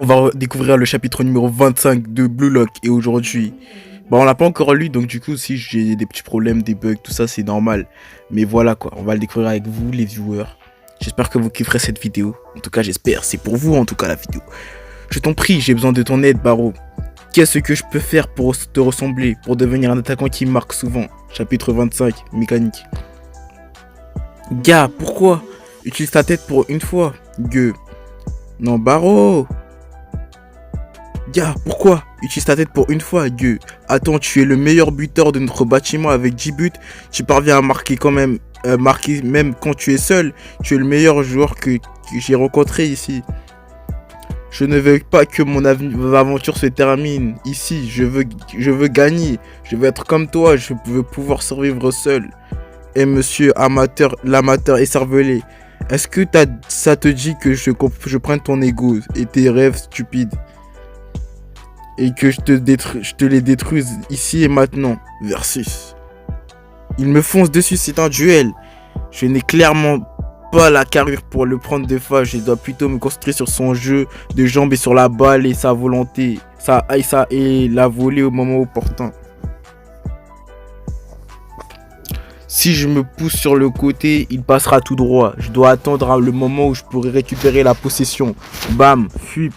On va découvrir le chapitre numéro 25 de Blue Lock et aujourd'hui, on l'a pas encore lu donc du coup si j'ai des petits problèmes, des bugs, tout ça c'est normal. Mais voilà quoi, on va le découvrir avec vous les viewers. J'espère que vous kifferez cette vidéo. En tout cas j'espère, c'est pour vous en tout cas la vidéo. Je t'en prie, j'ai besoin de ton aide Baro. Qu'est-ce que je peux faire pour te ressembler, pour devenir un attaquant qui marque souvent? Chapitre 25, mécanique. Gars, pourquoi? Utilise ta tête pour une fois. Gueux. Non Baro. Gars, pourquoi? Utilise ta tête pour une fois, gueux. Attends, tu es le meilleur buteur de notre bâtiment avec 10 buts. Tu parviens à marquer quand même, marquer même quand tu es seul. Tu es le meilleur joueur que j'ai rencontré ici. Je ne veux pas que mon aventure se termine ici. Je veux gagner. Je veux être comme toi. Je veux pouvoir survivre seul. Et monsieur amateur, l'amateur écervelé, est-ce que ça te dit que je prenne ton ego et tes rêves stupides? Et que je te les détruise ici et maintenant. Versus. Il me fonce dessus, c'est un duel. Je n'ai clairement pas la carrure pour le prendre de face. Je dois plutôt me concentrer sur son jeu de jambes et sur la balle et sa volonté. Et la voler au moment opportun. Si je me pousse sur le côté, il passera tout droit. Je dois attendre le moment où je pourrai récupérer la possession. Bam, fuit.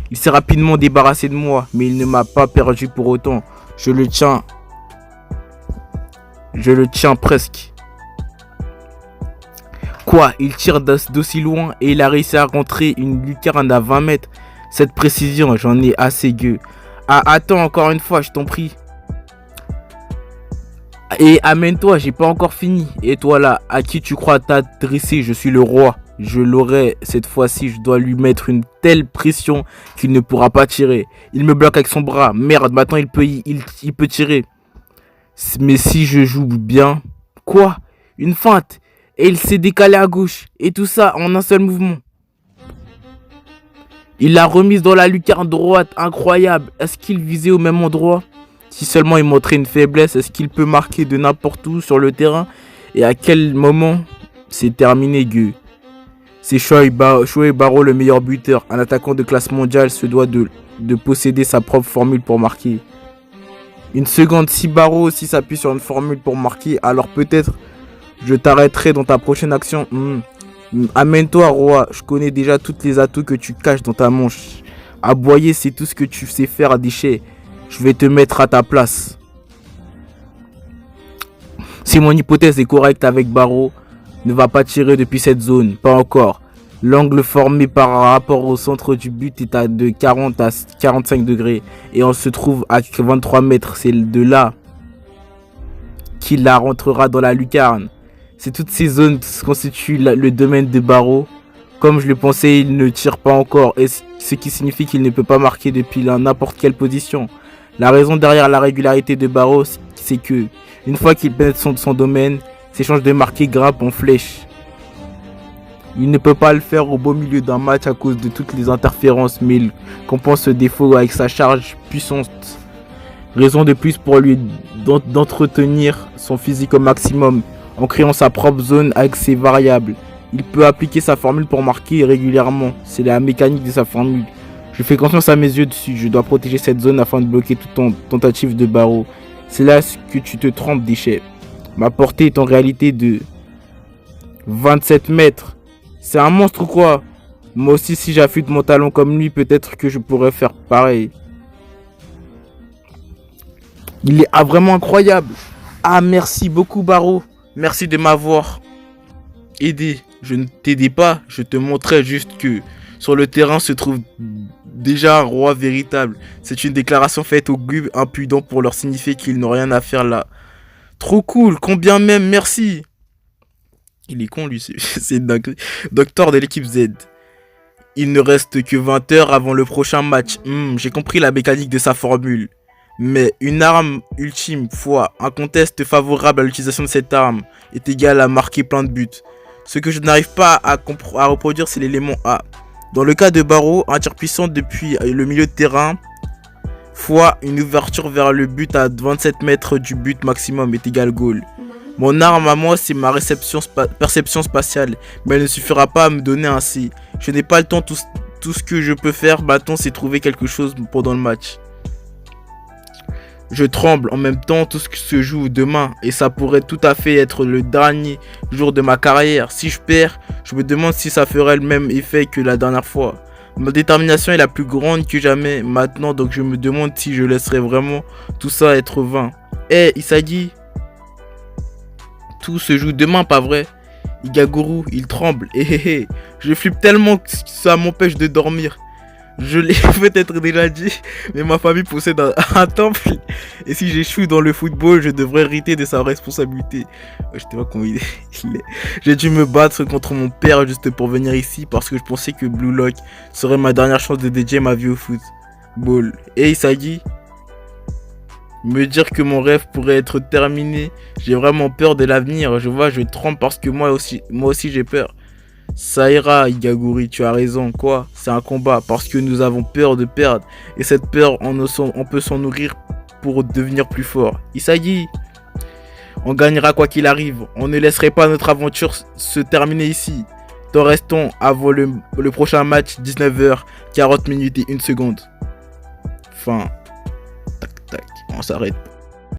Il s'est rapidement débarrassé de moi, mais il ne m'a pas perdu pour autant. Je le tiens presque. Quoi? Il tire d'aussi loin et il a réussi à rentrer une lucarne à 20 mètres. Cette précision, j'en ai assez gueux. Ah, attends encore une fois, je t'en prie. Et amène-toi, j'ai pas encore fini. Et toi là, à qui tu crois t'adresser? Je suis le roi. Je l'aurai cette fois-ci, je dois lui mettre une telle pression qu'il ne pourra pas tirer. Il me bloque avec son bras. Merde, maintenant il peut tirer. Mais si je joue bien... Quoi? Une feinte. Et il s'est décalé à gauche. Et tout ça en un seul mouvement. Il l'a remise dans la lucarne droite. Incroyable. Est-ce qu'il visait au même endroit? Si seulement il montrait une faiblesse, est-ce qu'il peut marquer de n'importe où sur le terrain? Et à quel moment? C'est terminé, gueux. C'est Shoei Baro le meilleur buteur. Un attaquant de classe mondiale se doit de posséder sa propre formule pour marquer. Une seconde, si Baro aussi s'appuie sur une formule pour marquer, alors peut-être je t'arrêterai dans ta prochaine action. Amène-toi, roi. Je connais déjà tous les atouts que tu caches dans ta manche. Aboyer, c'est tout ce que tu sais faire à déchet. Je vais te mettre à ta place. Si mon hypothèse est correcte avec Baro, ne va pas tirer depuis cette zone, pas encore. L'angle formé par rapport au centre du but est de 40 à 45 degrés et on se trouve à 23 mètres. C'est de là qu'il la rentrera dans la lucarne. C'est toutes ces zones qui constituent le domaine de Baro. Comme je le pensais, il ne tire pas encore, et ce qui signifie qu'il ne peut pas marquer depuis n'importe quelle position. La raison derrière la régularité de Baro, c'est que une fois qu'il pénètre son domaine, s'échange de marquer grappe en flèche. Il ne peut pas le faire au beau milieu d'un match à cause de toutes les interférences, mais il compense ce défaut avec sa charge puissante. Raison de plus pour lui d'entretenir son physique au maximum en créant sa propre zone avec ses variables. Il peut appliquer sa formule pour marquer régulièrement. C'est la mécanique de sa formule. Je fais confiance à mes yeux dessus. Je dois protéger cette zone afin de bloquer toute tentative de Baro. C'est là que tu te trompes, déchet. Ma portée est en réalité de 27 mètres. C'est un monstre ou quoi? Moi aussi, si j'affûte mon talon comme lui, peut-être que je pourrais faire pareil. Il est vraiment incroyable. Ah, merci beaucoup, Baro. Merci de m'avoir aidé. Je ne t'aidais pas, je te montrais juste que sur le terrain se trouve déjà un roi véritable. C'est une déclaration faite aux gubes impudents pour leur signifier qu'ils n'ont rien à faire là. Trop cool, combien même, merci. Il est con lui, c'est docteur de l'équipe Z. Il ne reste que 20 heures avant le prochain match. J'ai compris la mécanique de sa formule. Mais une arme ultime fois un contest favorable à l'utilisation de cette arme est égal à marquer plein de buts. Ce que je n'arrive pas à reproduire, c'est l'élément A. Dans le cas de Baro, un tir puissant depuis le milieu de terrain fois une ouverture vers le but à 27 mètres du but maximum est égal goal. Mon arme à moi, c'est ma perception spatiale, mais elle ne suffira pas à me donner un C. Je n'ai pas le temps tout tout ce que je peux faire maintenant, c'est trouver quelque chose pendant le match. Je tremble en même temps, tout ce qui se joue demain, et ça pourrait tout à fait être le dernier jour de ma carrière. Si je perds, je me demande si ça ferait le même effet que la dernière fois. Ma détermination est la plus grande que jamais maintenant, donc je me demande si je laisserai vraiment tout ça être vain. Isagi, tout se joue demain, pas vrai? Igaguru, il tremble, je flippe tellement que ça m'empêche de dormir. Je l'ai peut-être déjà dit, mais ma famille possède un temple. Et si j'échoue dans le football, je devrais hériter de sa responsabilité. Je sais pas comment il est. J'ai dû me battre contre mon père juste pour venir ici parce que je pensais que Blue Lock serait ma dernière chance de dédier ma vie au football. Isagi, me dire que mon rêve pourrait être terminé, j'ai vraiment peur de l'avenir. Je tremble parce que moi aussi j'ai peur. Ça ira, Igaguri, tu as raison. Quoi? C'est un combat parce que nous avons peur de perdre. Et cette peur, on peut s'en nourrir pour devenir plus fort. Isagi, on gagnera quoi qu'il arrive. On ne laisserait pas notre aventure se terminer ici. T'en restons avant le prochain match, 19h, 40 minutes et 1 seconde. Fin. Tac, tac, on s'arrête.